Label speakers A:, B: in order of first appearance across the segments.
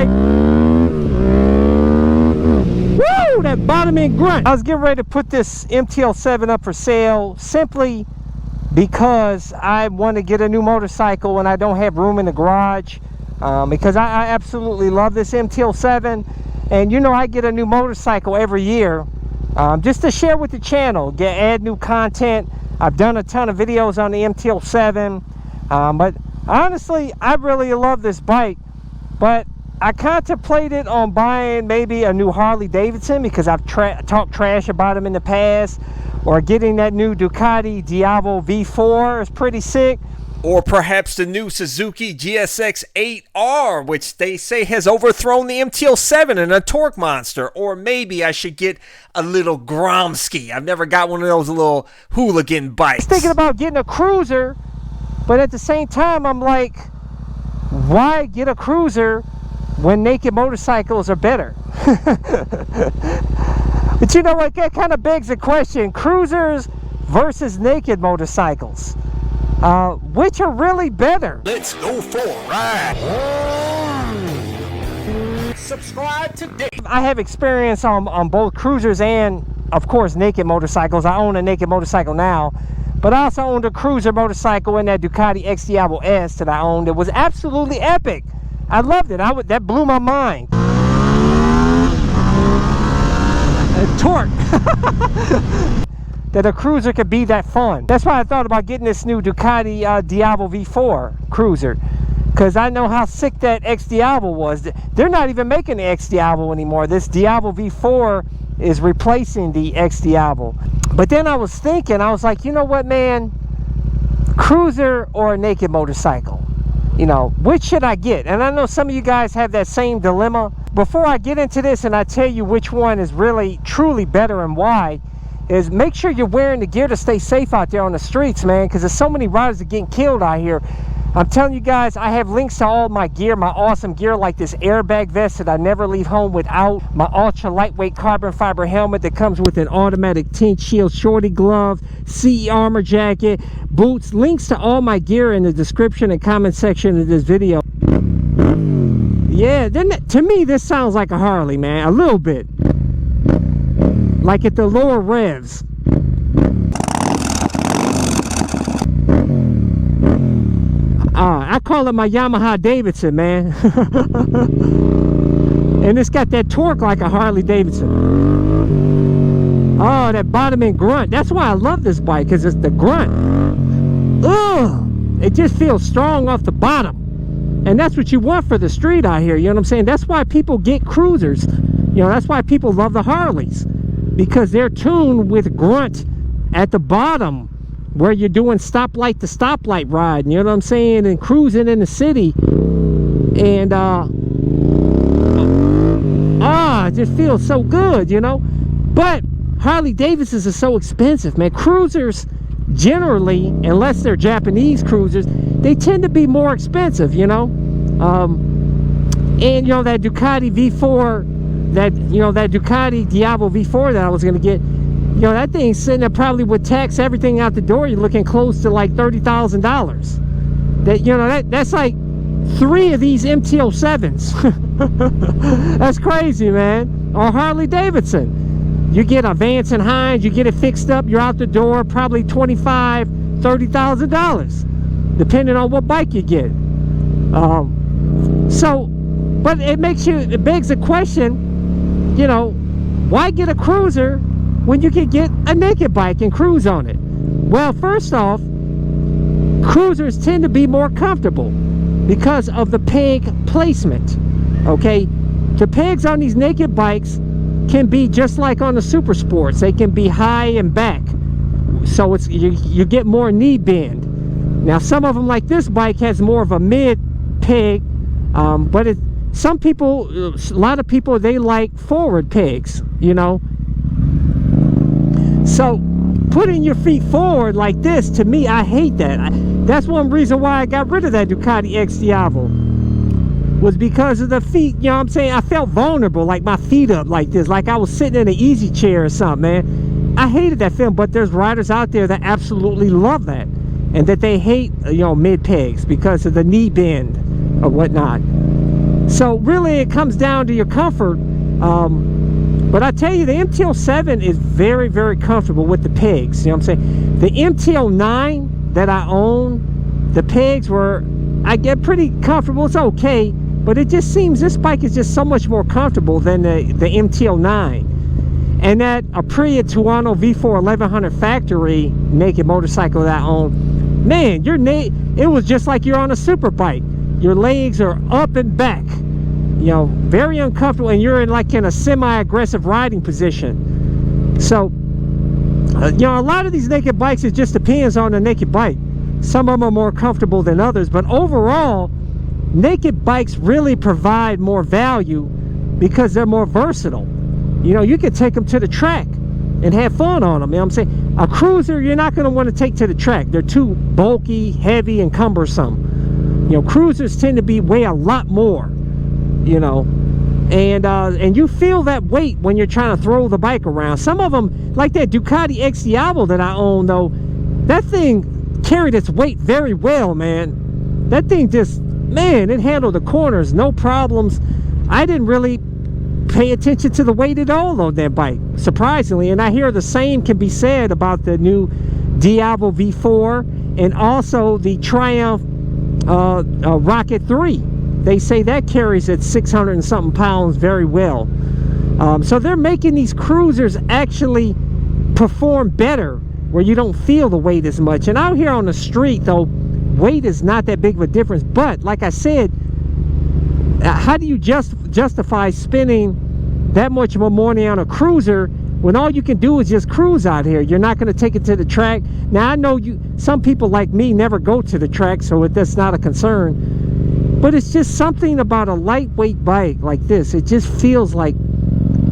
A: bike. Woo! That bottom end grunt. I was getting ready to put this MT-07 up for sale simply because I want to get a new motorcycle and I don't have room in the garage. Because I absolutely love this MT-07. And you know, I get a new motorcycle every year just to share with the channel, add new content. I've done a ton of videos on the MT-07. But honestly, I really love this bike. But I contemplated on buying maybe a new Harley Davidson because I've talked trash about them in the past, or getting that new Ducati Diavolo V4 is pretty sick,
B: or perhaps the new Suzuki GSX 8R, which they say has overthrown the MT-07 and a torque monster. Or maybe I should get a little Gromsky. I've never got one of those little hooligan bikes.
A: I was thinking about getting a cruiser, but at the same time I'm like, why get a cruiser when naked motorcycles are better? But you know what, that kind of begs the question, cruisers versus naked motorcycles, which are really better?
B: Let's go for a ride. Subscribe today.
A: I have experience on both cruisers and of course naked motorcycles. I own a naked motorcycle now, but I also owned a cruiser motorcycle in that Ducati X Diavolo S that I owned. It was absolutely epic. I loved it. That blew my mind. Torque. That a cruiser could be that fun. That's why I thought about getting this new Ducati Diavolo V4 cruiser, because I know how sick that X Diavolo was. They're not even making the X Diavolo anymore. This Diavolo V4 is replacing the X Diavolo. But then I was thinking, I was like, you know what, man, cruiser or a naked motorcycle? You know, which should I get? And I know some of you guys have that same dilemma. Before I get into this and I tell you which one is really, truly better and why, is make sure you're wearing the gear to stay safe out there on the streets, man, because there's so many riders that are getting killed out here. I'm telling you guys, I have links to all my gear, my awesome gear, like this airbag vest that I never leave home without, my ultra lightweight carbon fiber helmet that comes with an automatic tint shield, shorty glove, CE armor jacket, boots. Links to all my gear in the description and comment section of this video. Yeah, then to me this sounds like a Harley, man, a little bit. Like at the lower revs. I call it my Yamaha Davidson, man. And it's got that torque like a Harley Davidson. Oh, that bottom end grunt. That's why I love this bike, because it's the grunt. Ugh, it just feels strong off the bottom. And that's what you want for the street out here, you know what I'm saying? That's why people get cruisers. You know, that's why people love the Harleys, because they're tuned with grunt at the bottom, where you're doing stoplight to stoplight ride, you know what I'm saying, and cruising in the city. And it just feels so good, you know. But Harley Davidsons are so expensive, man. Cruisers generally, unless they're Japanese cruisers, they tend to be more expensive, you know. And you know, that Ducati V4, that Ducati Diavolo V4 that I was going to get, you know, that thing's sitting there probably with tax, everything out the door, you're looking close to like $30,000. That, you know, that's like 3 of these MT-07s. That's crazy, man. Or Harley Davidson. You get a Vance and Hines, you get it fixed up, you're out the door, probably $25,000, $30,000, depending on what bike you get. But it begs the question, you know, why get a cruiser when you can get a naked bike and cruise on it? Well, first off, cruisers tend to be more comfortable because of the peg placement. Okay, the pegs on these naked bikes can be just like on the super sports. They can be high and back, so it's you get more knee bend. Now some of them, like this bike, has more of a mid peg, but a lot of people, they like forward pegs, you know. So putting your feet forward like this, to me, I hate that. That's one reason why I got rid of that Ducati X Diavolo, was because of the feet. You know what I'm saying? I felt vulnerable, like my feet up like this, like I was sitting in an easy chair or something, man. I hated that feeling. But there's riders out there that absolutely love that, and that they hate, you know, mid pegs because of the knee bend or whatnot. So really it comes down to your comfort. But I tell you, the MT-07 is very, very comfortable with the pegs. You know what I'm saying? The MT-09 that I own, the pegs were, I get pretty comfortable. It's okay, but it just seems this bike is just so much more comfortable than the MT-09. And that Aprilia Tuono V4 1100 factory naked motorcycle that I own, man, it was just like you're on a super bike. Your legs are up and back, you know, very uncomfortable, and you're in a semi-aggressive riding position. So, you know, a lot of these naked bikes, it just depends on the naked bike. Some of them are more comfortable than others, but overall, naked bikes really provide more value because they're more versatile. You know, you can take them to the track and have fun on them. You know what I'm saying? A cruiser, you're not going to want to take to the track. They're too bulky, heavy, and cumbersome. You know, cruisers tend to weigh a lot more, you know, and you feel that weight when you're trying to throw the bike around. Some of them, like that Ducati X Diavolo that I own, though, that thing carried its weight very well, man. That thing just, man, it handled the corners, no problems. I didn't really pay attention to the weight at all on that bike, surprisingly. And I hear the same can be said about the new Diavolo V4 and also the Triumph Rocket 3. They say that carries at 600 and something pounds very well. So they're making these cruisers actually perform better where you don't feel the weight as much. And out here on the street, though, weight is not that big of a difference. But like I said, how do you justify spending that much more money on a cruiser when all you can do is just cruise out here? You're not going to take it to the track. Now, I know some people like me never go to the track, so that's not a concern. But it's just something about a lightweight bike like this. It just feels like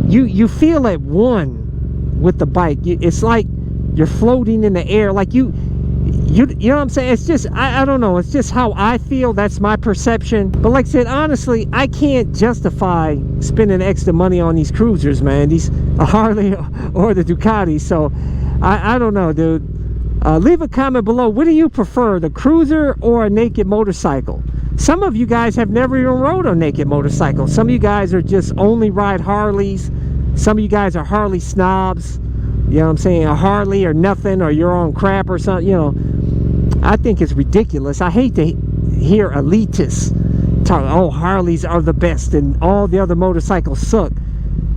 A: you feel at one with the bike. It's like you're floating in the air. Like you know what I'm saying? It's just, I don't know. It's just how I feel. That's my perception. But like I said, honestly, I can't justify spending extra money on these cruisers, man. These Harley or the Ducati. So I don't know, dude. Leave a comment below. What do you prefer, the cruiser or a naked motorcycle? Some of you guys have never even rode a naked motorcycle. Some of you guys are just only ride Harleys. Some of you guys are Harley snobs. You know what I'm saying? A Harley or nothing, or you're on crap or something. You know, I think it's ridiculous. I hate to hear elitists talk, oh, Harleys are the best and all the other motorcycles suck.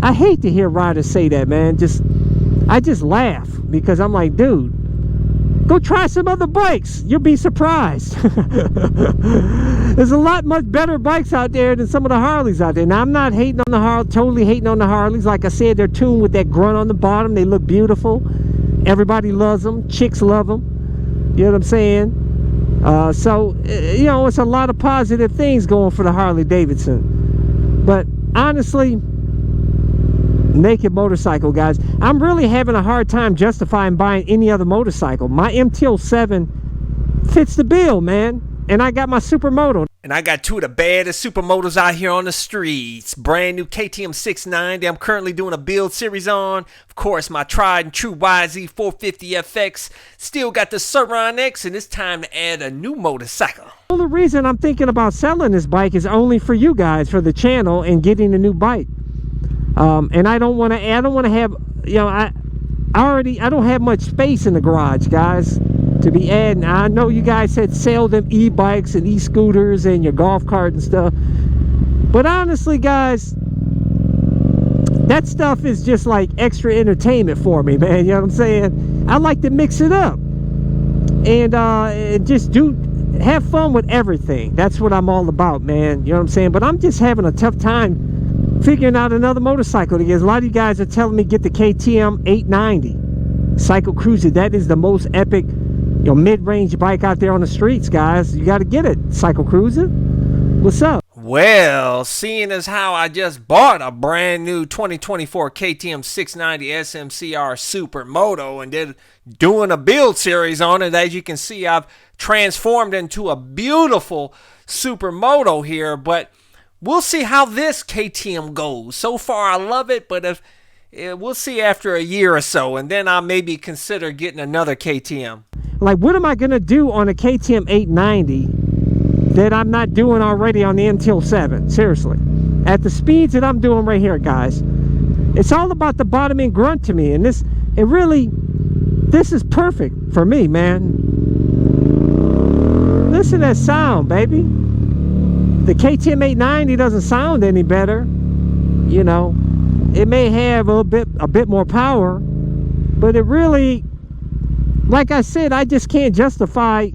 A: I hate to hear riders say that, man. I just laugh because I'm like, dude, go try some other bikes. You'll be surprised. There's a lot much better bikes out there than some of the Harleys out there. Now, I'm not hating on the Harleys, totally hating on the Harleys. Like I said, they're tuned with that grunt on the bottom. They look beautiful. Everybody loves them. Chicks love them. You know what I'm saying? So, you know, it's a lot of positive things going for the Harley Davidson. But honestly, naked motorcycle, guys, I'm really having a hard time justifying buying any other motorcycle. My MT-07 fits the bill, man. And I got my Supermoto.
B: And I got two of the baddest supermotos out here on the streets. Brand new KTM 690 I'm currently doing a build series on. Of course, my tried and true YZ450FX. Still got the Surron X, and it's time to add a new motorcycle.
A: Well, the reason I'm thinking about selling this bike is only for you guys, for the channel, and getting a new bike. And I don't want to have, you know, I don't have much space in the garage, guys, to be adding. I know you guys said sell them e-bikes and e-scooters and your golf cart and stuff, but honestly, guys, that stuff is just like extra entertainment for me, man. You know what I'm saying? I like to mix it up and just have fun with everything. That's what I'm all about, man. You know what I'm saying? But I'm just having a tough time figuring out another motorcycle to get. A lot of you guys are telling me get the KTM 890 Cycle Cruiser. That is the most epic, you know, mid-range bike out there on the streets, guys. You got to get it, Cycle Cruiser. What's up?
B: Well, seeing as how I just bought a brand new 2024 KTM 690 SMCR Supermoto and did doing a build series on it, as you can see, I've transformed into a beautiful Supermoto here, but we'll see how this KTM goes. So far, I love it, but we'll see after a year or so, and then I'll maybe consider getting another KTM.
A: Like, what am I going to do on a KTM 890 that I'm not doing already on the MT-07. Seriously. At the speeds that I'm doing right here, guys. It's all about the bottom end grunt to me. And this is perfect for me, man. Listen to that sound, baby. The KTM 890 doesn't sound any better. You know, it may have a bit more power, but it really, like I said, I just can't justify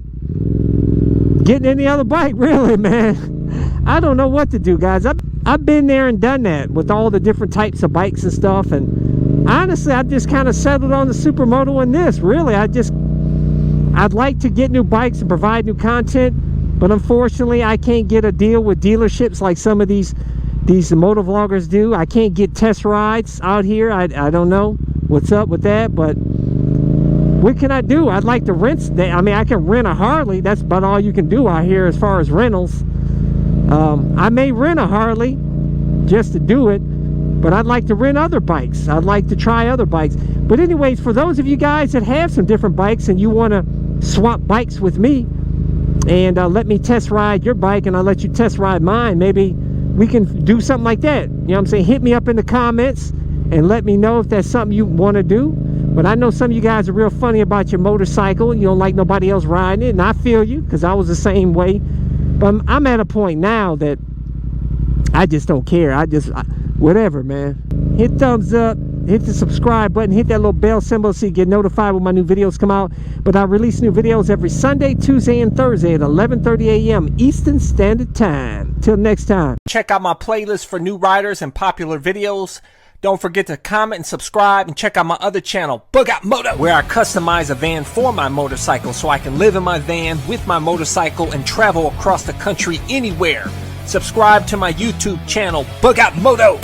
A: getting any other bike, really, man. I don't know what to do, guys. I've been there and done that with all the different types of bikes and stuff, and honestly, I just kind of settled on the Supermoto and this. Really, I'd like to get new bikes and provide new content, but unfortunately, I can't get a deal with dealerships like some of these moto vloggers do. I can't get test rides out here. I don't know what's up with that, but what can I do? I'd like to rent. I mean, I can rent a Harley. That's about all you can do out here as far as rentals. I may rent a Harley just to do it, but I'd like to rent other bikes. I'd like to try other bikes. But anyways, for those of you guys that have some different bikes and you want to swap bikes with me and let me test ride your bike and I'll let you test ride mine, maybe we can do something like that. You know what I'm saying? Hit me up in the comments and let me know if that's something you want to do. But I know some of you guys are real funny about your motorcycle. You don't like nobody else riding it, and I feel you, because I was the same way. But I'm at a point now that I just don't care. Whatever, man. Hit thumbs up, hit the subscribe button, hit that little bell symbol so you get notified when my new videos come out. But I release new videos every Sunday, Tuesday, and Thursday at 11:30 a.m. Eastern Standard Time. Till next time.
B: Check out my playlist for new riders and popular videos. Don't forget to comment and subscribe, and check out my other channel, Bug Out Moto, where I customize a van for my motorcycle so I can live in my van with my motorcycle and travel across the country anywhere. Subscribe to my YouTube channel, Bug Out Moto.